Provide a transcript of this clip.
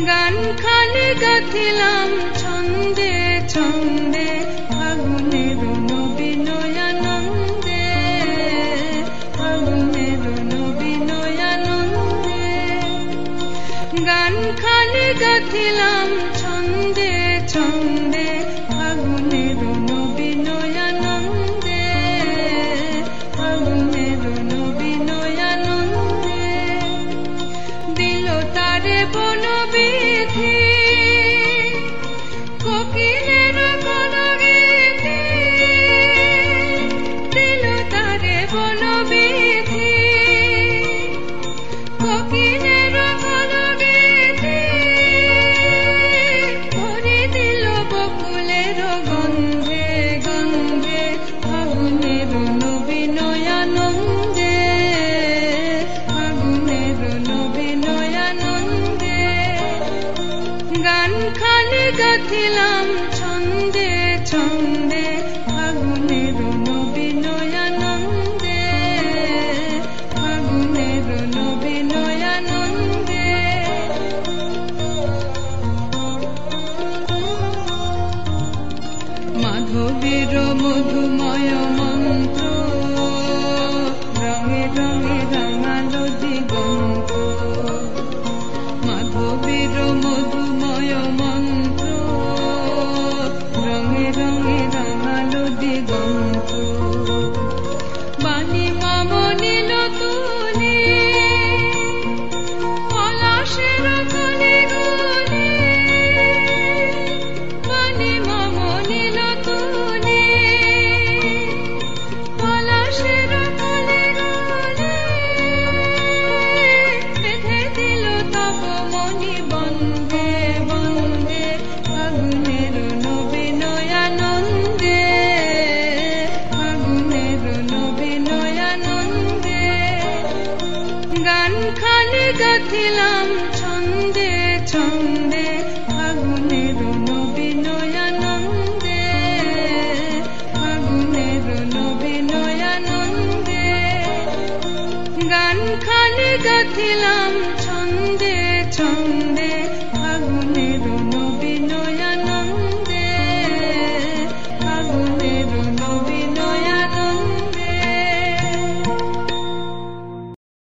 গান খালি গাথিলাম ছন্দে ছন্দে ফাগুনের নবীনয়ানন্দে ফাগুনের নবীনয়ানন্দে গান খালি গাথিলাম ছন্দে ছন্দে ফাগুনের নবীনয়ানন্দে ফাগুনের নবীনয়ানন্দে দিল তারে বনবিধি কোকিলের গণগীতি দিল তারে বনবিধি কোকিলের গণগীতি ভরে দিল বকুলের গন্ধে গন্ধে ফাগুনের নবীনয়ানন্দে ফাগুনের নবীনয়ানন্দে গান খালি গাথিলাম ছন্দে ছন্দে ফাগুনের নবীনয়ানন্দে ফাগুনের নবীনয়ানন্দে মাধবীর মধুময় মন্ত্র রঙে রঙে রাঙালো দিগন্ত মাধবীর মধুময় মন্ত্র রঙে রঙে রাঙালো দিগন্ত বাণী মম নীল তুলি পলাশের গলি গলি বাণী মম নীল তুলি পলাশের গলি গলি বেঁধে দিল তব মনি বন্দে বন্দে ফাগুনের নবীনয়ানন্দে ফাগুনের নবীনয়ানন্দে গান খালি গাথিলাম ছন্দে ছন্দে ফাগুনের নবীনয়ানন্দে ফাগুনের নবীনয়ানন্দে গান খালি গাথিলাম ছন্দে ছন্দে